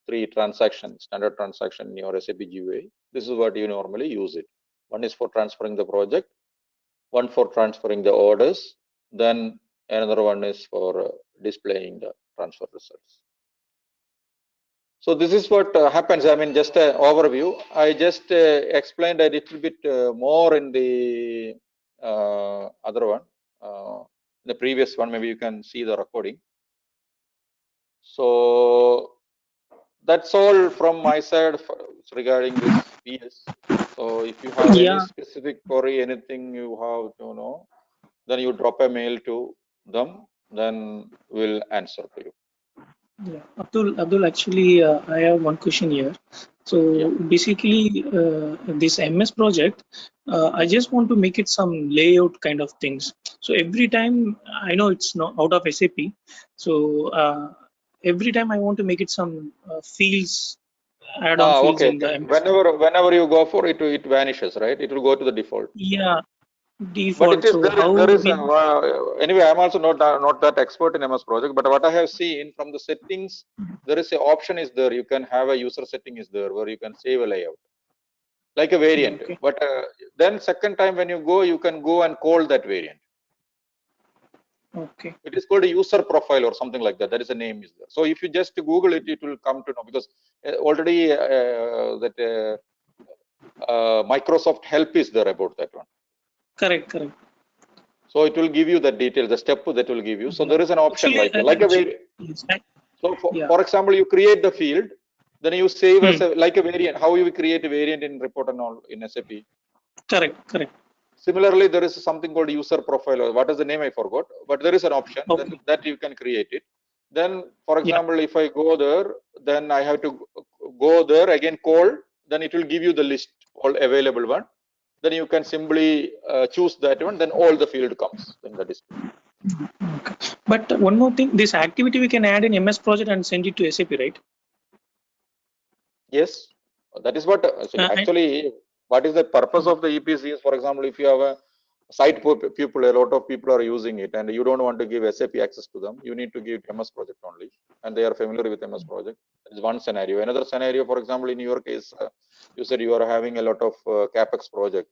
3 transactions, standard transaction in your SAP GUI. This is what you normally use it. One is for transferring the project, one for transferring the orders, then another one is for displaying the transfer results. So this is what happens. I mean, just an overview. I just explained a little bit more in the other one, the previous one. Maybe you can see the recording. So that's all from my side regarding this PS. So if you have any specific query, anything you have to know, then you drop a mail to them, then we'll answer to you. Yeah, Abdul, actually, I have one question here. So basically, this MS project, I just want to make it some layout kind of things. So every time, I know it's not out of SAP. So every time I want to make it some fields, add-on fields Okay. in the MS. Whenever you go for it, it vanishes, right? It will go to the default. Yeah, But default. it is So there how is we, anyway. I'm also not that expert in MS Project, but what I have seen from the settings, there is a option is there. You can have a user setting is there where you can save a layout like a variant. okay, But then second time when you go, you can go and call that variant. okay, It is called a user profile or something like that. That is a name is there. So if you just Google it, it will come to know, because already Microsoft help is there about that one. correct, correct. So it will give you the detail, the step that will give you. So there is an option Actually, like a variant. yes, So yeah. for example, you create the field, then you save as Hmm. like a variant. How you create a variant in report and all in SAP. Correct, correct. Similarly, there is something called user profile, or what is the name I forgot, but there is an option Okay. that you can create it. Then, for Yeah. example, if I go there, then I have to go there again, call, then it will give you the list, all available one. Then you can simply choose that one, then all the field comes in the display. Okay. But one more thing, this activity we can add in MS Project and send it to SAP, right? Yes, that is what actually, what is the purpose of the EPC is, for example, if you have a site people, a lot of people are using it and you don't want to give SAP access to them, you need to give MS Project only, and they are familiar with MS Project. That is one scenario. Another scenario, for example, in your case, you said you are having a lot of CapEx project,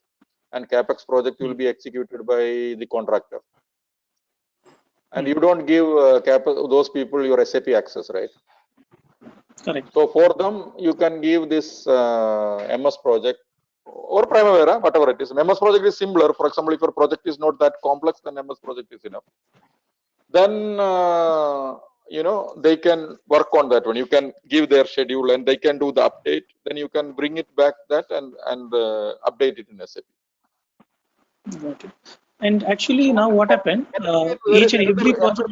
and CapEx project will be executed by the contractor. And you don't give those people your SAP access, right? Correct. So for them, you can give this MS Project or Primavera, whatever it is. MS Project is simpler. For example, if your project is not that complex, then MS Project is enough. Then they can work on that one. You can give their schedule and they can do the update. Then you can bring it back that and update it in SAP. Got it. And actually, now what happened? Each and every project.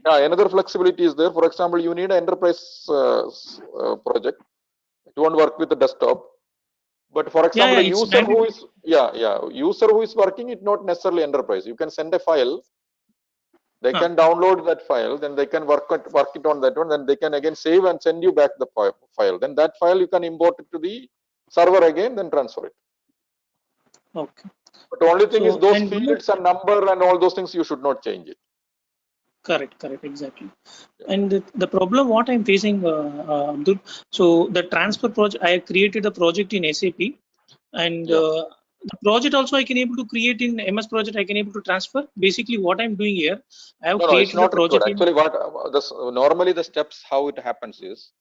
Another flexibility is there. For example, you need an enterprise project. It won't work with the desktop. But for example, a user who is user who is working it, not necessarily enterprise. You can send a file. They can download that file, then they can work it on that one. Then they can again save and send you back the file. Then that file you can import it to the server again, then transfer it. Okay. But the only thing is those fields and number and all those things you should not change it. Correct, correct, exactly. And the problem what I'm facing, Abdul, so the transfer project, I created a project in SAP, and the project also I can able to create in MS Project. I can able to transfer. Basically, what I'm doing here, I have created it's not the project. Actually, normally the steps how it happens is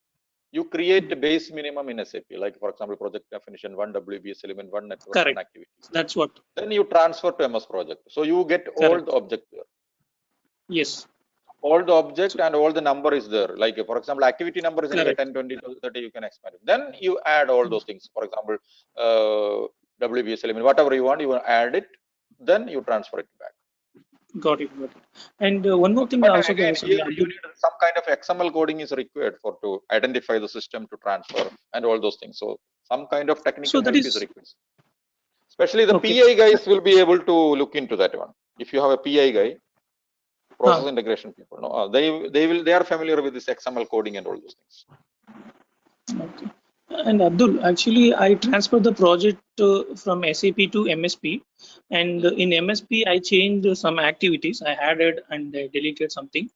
you create a base minimum in SAP, like for example, project definition, one WBS element, one network, correct. one activity. That's what. Then you transfer to MS Project, so you get all the object there. Yes. All the object and all the number is there. Like for example, activity number is anyway 10, 20, 30, you can expand it. Then you add all those things. For example, WBS element, whatever you want, you add it, then you transfer it back. Got it, got it. And one more thing also, again, here you need some kind of XML coding is required to identify the system to transfer and all those things. So some kind of technical help is required. Especially the PI guys will be able to look into that one. If you have a PI guy, process integration people, no, they are familiar with this XML coding and all those things. Okay. And Abdul, actually, I transferred the project from SAP to MSP, and in MSP, I changed some activities. I added and I deleted something.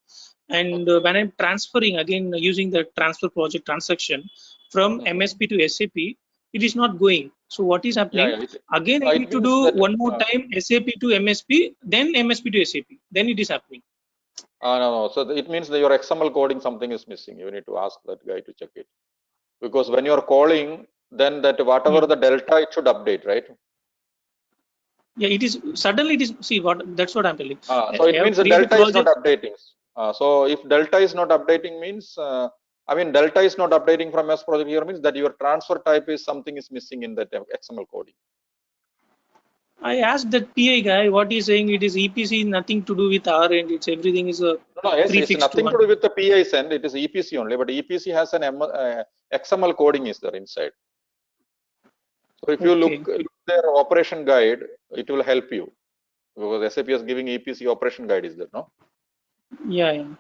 And when I'm transferring again using the transfer project transaction from MSP to SAP, it is not going. So what is happening? Again, I need to do one more time SAP to MSP, then MSP to SAP. Then it is happening. No. So it means that your XML coding something is missing. You need to ask that guy to check it. Because when you are calling, then that whatever the delta, it should update, right? Yeah, it is suddenly it is. See what that's what I'm telling. So it means the delta is not updating. So if delta is not updating means, delta is not updating from MS Project here means that your transfer type is something is missing in that XML coding. I asked that PI guy what he's saying. It is EPC, nothing to do with our end. It's everything is a it's nothing to do with the PI send. It is EPC only, but EPC has an XML coding is there inside. So if you Okay. look their operation guide, it will help you, because SAP is giving EPC operation guide is there, no? Yeah, yeah.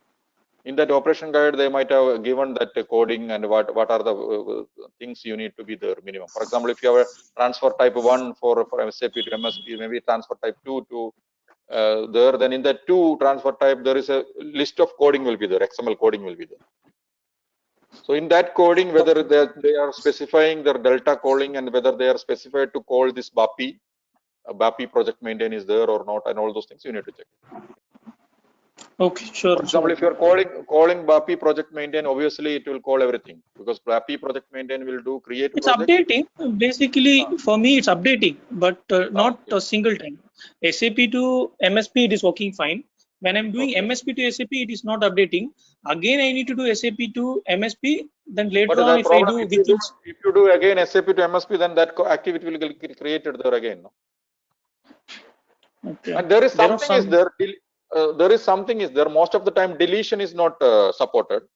In that operation guide, they might have given that coding and what are the things you need to be there minimum. For example, if you have a transfer type 1 for SAP to MSP, maybe transfer type 2 to there, then in that 2 transfer type, there is a list of coding will be there, XML coding will be there. So in that coding, whether they are specifying their delta calling and whether they are specified to call this BAPI, BAPI project maintain is there or not, and all those things you need to check. Okay, sure. For example, if you are calling BAPI project maintain, obviously it will call everything, because BAPI project maintain will do create It's project. updating. Basically, for me, it's updating, but not a single time. SAP to MSP, it is working fine. When I'm doing MSP to SAP, it is not updating. Again, I need to do SAP to MSP. Then later But on, the if I problem, do if you within, do again SAP to MSP, then that activity will get created there again. No? okay. And there is There are something is some. there. There is something is there. Most of the time, deletion is not supported.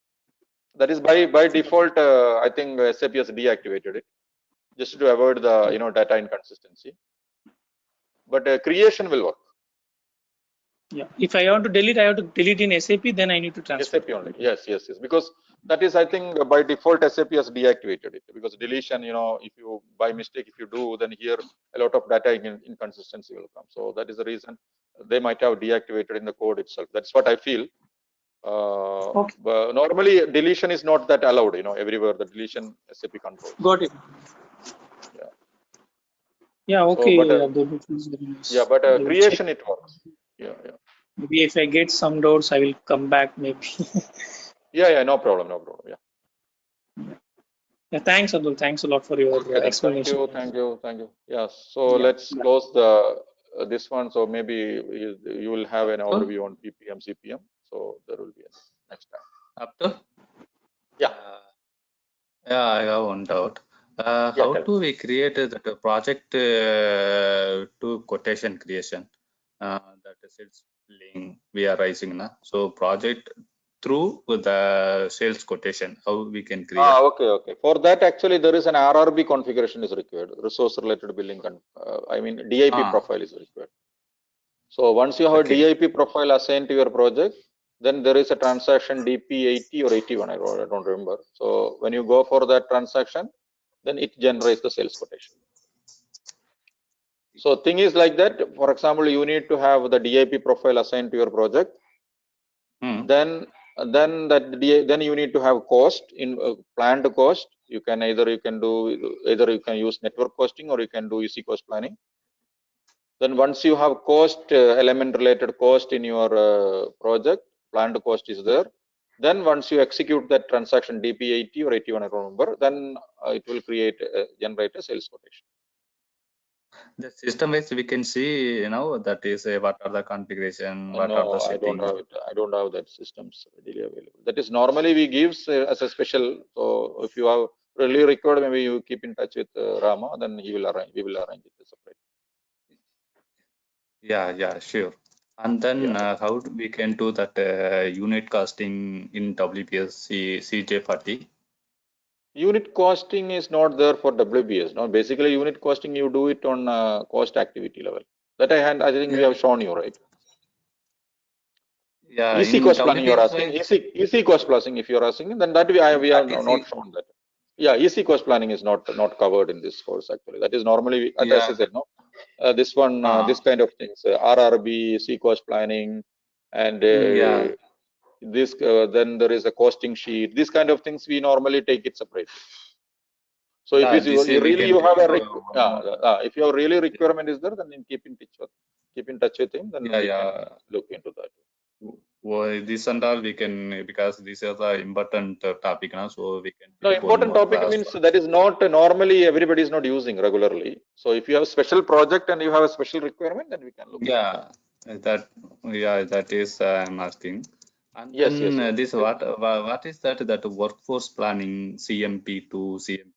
That is by default. I think SAP has deactivated it just to avoid the data inconsistency. But creation will work. Yeah. If I want to delete, I have to delete in SAP. Then I need to transfer. SAP only. Yes. Because that is, I think, by default SAP has deactivated it, because deletion, if you by mistake if you do, then here a lot of data inconsistency will come. So that is the reason they might have deactivated in the code itself. That's what I feel. Okay. But normally deletion is not that allowed. Everywhere the deletion SAP controls. Got it. Yeah. Yeah. So, Okay. but, Abdul, it was very nice. yeah, but I will check. creation it works. Yeah. Maybe if I get some doubts, I will come back. Maybe. Yeah. No problem. Yeah. Yeah. Thanks, Abdul. Thanks a lot for your Okay, then. explanation. Thank you. Yeah. So Yeah. let's close the this one. So maybe you will have an overview on PPM, CPM. So there will be a next time. Abdul? Yeah. Yeah, I have one doubt. How do we create the project to quotation creation? That is sales link we are raising now. So project through the sales quotation, how we can create? Okay. For that, actually, there is an RRB configuration is required. Resource related billing. DIP profile is required. So once you have a DIP profile assigned to your project, then there is a transaction DP 80 or 81. I don't remember. So when you go for that transaction, then it generates the sales quotation. So thing is like that. For example, you need to have the DIP profile assigned to your project. Then you need to have cost in planned cost. You can either you can use network costing or you can do EC cost planning. Then once you have cost element related cost in your project, planned cost is there. Then once you execute that transaction DP 80 or 81, I don't remember, then it will generate a sales quotation. The system wise we can see, that is what are the configuration, what are the settings. I don't have that systems readily available. That is normally we gives as a special. So if you have really required, maybe you keep in touch with Rama, then we will arrange it separate. Yeah, sure. And then how we can do that unit costing in WBS CJ40? Unit costing is not there for WBS. No, basically unit costing you do it on cost activity level. That I think we have shown you, right? Yeah. EC cost planning you're asking. EC cost planning if you're asking, then that we have not shown that. Yeah, EC cost planning is not covered in this course actually. That is normally, as I said, no. This one, this kind of things, RRB, EC cost planning, and this then there is a costing sheet. This kind of things we normally take it separately. So if you have a if your really requirement is there, then keep in touch with him. Then we can look into that. Well, this and all we can, because this is the important topic now, so we can. No, important topic means that is not normally everybody is not using regularly. So if you have a special project and you have a special requirement, then we can look. That is I'm asking. And then this what is that workforce planning CMP to CMP 9?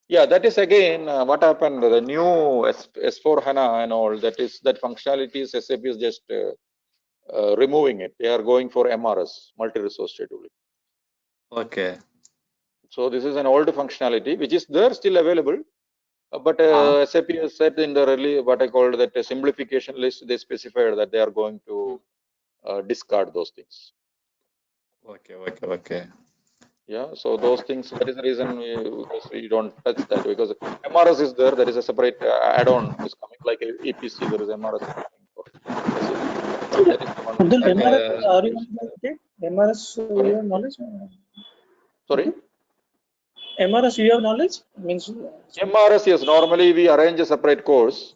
Yeah, that is again what happened. The new S4 HANA and all that functionalities SAP is just removing it. They are going for MRS, multi-resource scheduling. Okay. So this is an old functionality which is there, still available. But SAP has said in the early, what I called that a simplification list, they specified that they are going to discard those things. Okay. Yeah, so those things, that is the reason we don't touch that, because MRS is there, there is a separate add-on is coming, like EPC, there is MRS coming for SAP. That is the one. Abdul, MRS, are you okay? MRS, you have knowledge? Sorry? MRS, you have knowledge? Means MRS, yes, normally we arrange a separate course.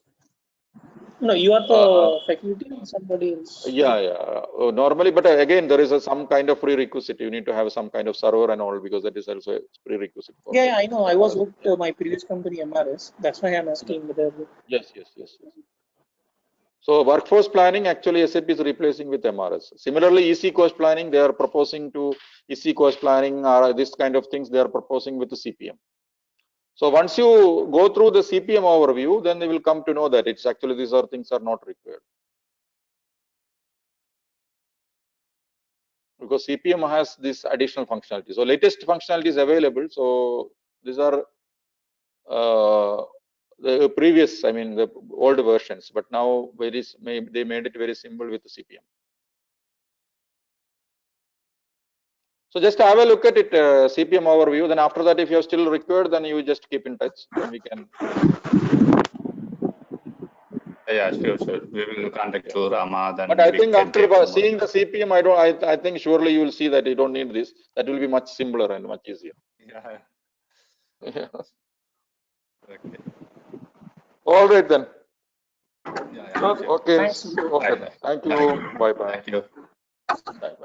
no, you are the faculty or somebody else? Yeah. Normally, but again, there is some kind of prerequisite. You need to have some kind of server and all, because that is also a prerequisite. For Yeah, I know. I was with my previous company, MRS. That's why I'm asking whether. Yes. So workforce planning, actually SAP is replacing with MRS. Similarly, EC cost planning, they are proposing to EC cost planning or this kind of things, they are proposing with the CPM. So once you go through the CPM overview, then they will come to know that it's actually these are things are not required. Because CPM has this additional functionality. So latest functionality is available. So these are the previous, I mean the old versions, but now they made it very simple with the CPM. So just have a look at it, CPM overview. Then after that, if you are still required, then you just keep in touch. Then we can. Yeah, sure. We will contact to Rama. Then but I think after seeing the CPM, I think surely you will see that you don't need this. That will be much simpler and much easier. Yeah. Okay. All right then. Yeah. Okay. Thanks. Okay. Thank you. Bye. Thank you. Thanks.